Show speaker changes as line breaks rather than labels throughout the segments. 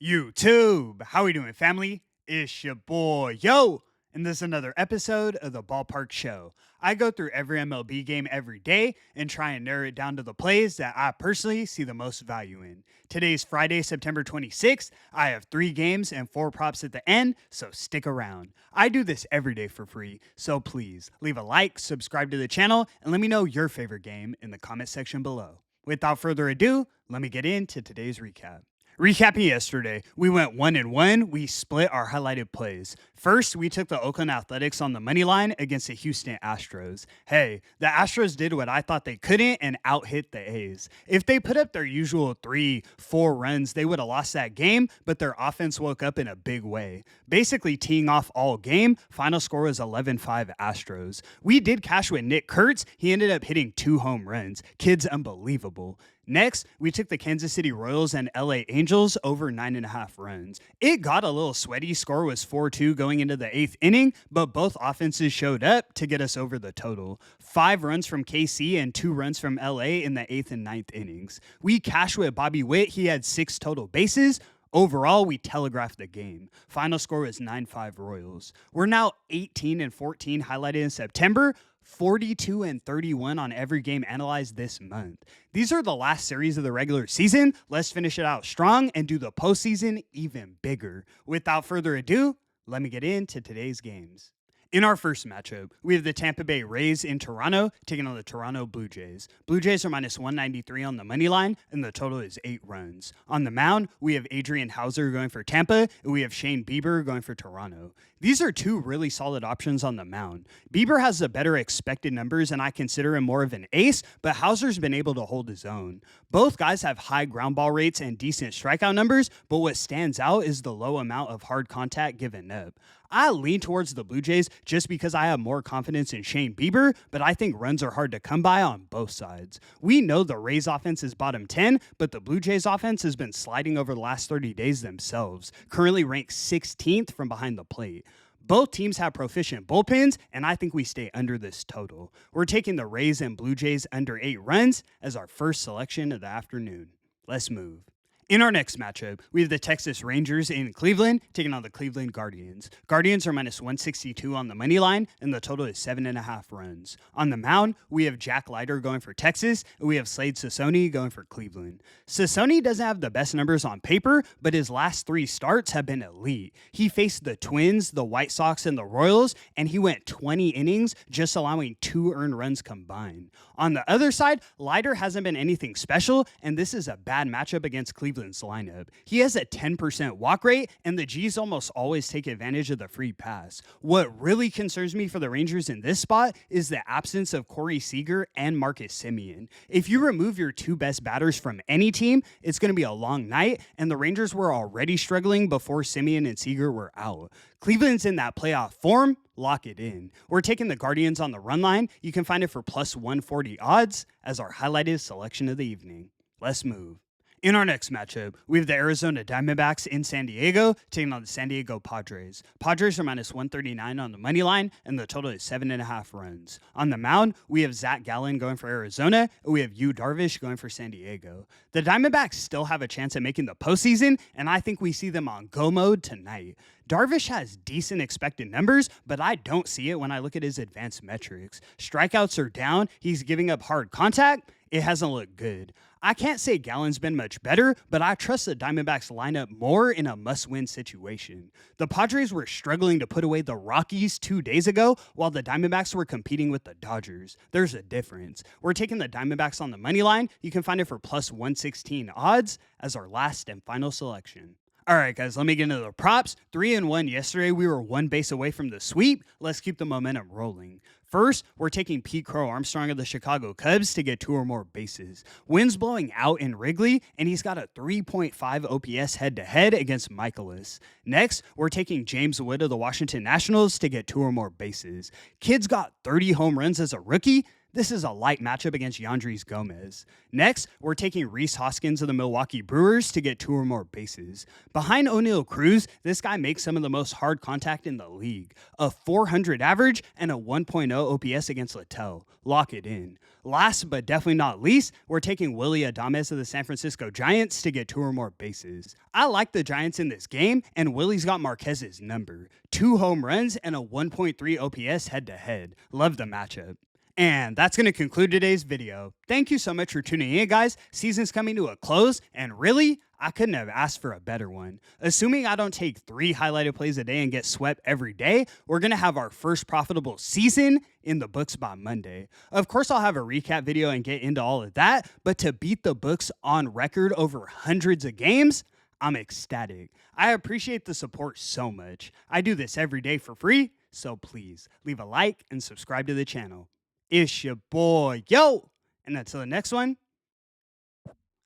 YouTube. How we doing, family? It's your boy, Yo, and this is another episode of the Ballpark Show. I go through every MLB game every day and try and narrow it down to the plays that I personally see the most value in. Today's Friday, September 26th. I have 3 games and 4 props at the end, so stick around. I do this every day for free, so please leave a like, subscribe to the channel, and let me know your favorite game in the comment section below. Without further ado, let me get into today's recap. Recapping yesterday, we went 1-1. We split our highlighted plays. First, we took the Oakland Athletics on the money line against the Houston Astros. Hey, the Astros did what I thought they couldn't and out-hit the A's. If they put up their usual 3-4 runs, they would have lost that game, but their offense woke up in a big way. Basically teeing off all game, final score was 11-5 Astros. We did cash with Nick Kurtz. He ended up hitting 2 home runs. Kid's unbelievable. Next, we took the Kansas City Royals and LA Angels over 9.5 runs. It got a little sweaty. Score was 4-2 going into the 8th inning, but both offenses showed up to get us over the total. 5 runs from KC and 2 runs from LA in the 8th and 9th innings. We cashed with Bobby Witt. He had 6 total bases. Overall, we telegraphed the game. Final score was 9-5 Royals. We're now 18-14 highlighted in September, 42-31 on every game analyzed this month. These are the last series of the regular season. Let's finish it out strong and do the postseason even bigger. Without further ado, let me get into today's games. In our first matchup, we have the Tampa Bay Rays in Toronto taking on the Toronto Blue Jays. Blue Jays are minus 193 on the money line, and the total is 8 runs. On the mound, we have Adrian Hauser going for Tampa, and we have Shane Bieber going for Toronto. These are 2 really solid options on the mound. Bieber has the better expected numbers, and I consider him more of an ace, but Hauser's been able to hold his own. Both guys have high ground ball rates and decent strikeout numbers, but what stands out is the low amount of hard contact given up. I lean towards the Blue Jays just because I have more confidence in Shane Bieber, but I think runs are hard to come by on both sides. We know the Rays offense is bottom 10, but the Blue Jays offense has been sliding over the last 30 days themselves, currently ranked 16th from behind the plate. Both teams have proficient bullpens, and I think we stay under this total. We're taking the Rays and Blue Jays under 8 runs as our first selection of the afternoon. Let's move. In our next matchup, we have the Texas Rangers in Cleveland taking on the Cleveland Guardians. Guardians are minus 162 on the money line, and the total is 7.5 runs. On the mound, we have Jack Leiter going for Texas, and we have Slade Cecconi going for Cleveland. Cecconi doesn't have the best numbers on paper, but his last 3 starts have been elite. He faced the Twins, the White Sox, and the Royals, and he went 20 innings, just allowing 2 earned runs combined. On the other side, Leiter hasn't been anything special, and this is a bad matchup against Cleveland's lineup. He has a 10% walk rate, and the G's almost always take advantage of the free pass. What really concerns me for the Rangers in this spot is the absence of Corey Seager and Marcus Semien. If you remove your 2 best batters from any team, it's going to be a long night, and the Rangers were already struggling before Semien and Seager were out. Cleveland's in that playoff form. Lock it in. We're taking the Guardians on the run line. You can find it for plus 140 odds as our highlighted selection of the evening. Let's move. In our next matchup, we have the Arizona Diamondbacks in San Diego taking on the San Diego Padres. Padres are minus 139 on the money line, and the total is 7.5 runs. On the mound, we have Zach Gallen going for Arizona, and we have Yu Darvish going for San Diego. The Diamondbacks still have a chance at making the postseason, and I think we see them on go mode tonight. Darvish has decent expected numbers, but I don't see it when I look at his advanced metrics. Strikeouts are down. He's giving up hard contact. It hasn't looked good. I can't say Gallen's been much better, but I trust the Diamondbacks lineup more in a must-win situation. The Padres were struggling to put away the Rockies 2 days ago, while the Diamondbacks were competing with the Dodgers. There's a difference. We're taking the Diamondbacks on the money line. You can find it for plus 116 odds as our last and final selection. All right, guys, let me get into the props. 3-1 yesterday. We were 1 base away from the sweep. Let's keep the momentum rolling. First, we're taking Pete Crow Armstrong of the Chicago Cubs to get 2 or more bases. Wind's blowing out in Wrigley, and he's got a 3.5 OPS head-to-head against Michaelis. Next, we're taking James Wood of the Washington Nationals to get 2 or more bases. Kid's got 30 home runs as a rookie. This is a light matchup against Yandres Gomez. Next, we're taking Rhys Hoskins of the Milwaukee Brewers to get 2 or more bases. Behind O'Neal Cruz, this guy makes some of the most hard contact in the league. A 400 average and a 1.0 OPS against Littell. Lock it in. Last but definitely not least, we're taking Willy Adames of the San Francisco Giants to get 2 or more bases. I like the Giants in this game, and Willy's got Marquez's number. 2 home runs and a 1.3 OPS head-to-head. Love the matchup. And that's going to conclude today's video. Thank you so much for tuning in, guys. Season's coming to a close, and really, I couldn't have asked for a better one. Assuming I don't take 3 highlighted plays a day and get swept every day, we're going to have our first profitable season in the books by Monday. Of course, I'll have a recap video and get into all of that, but to beat the books on record over hundreds of games, I'm ecstatic. I appreciate the support so much. I do this every day for free, so please leave a like and subscribe to the channel. It's your boy, yo! And until the next one,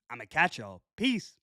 I'ma catch y'all. Peace.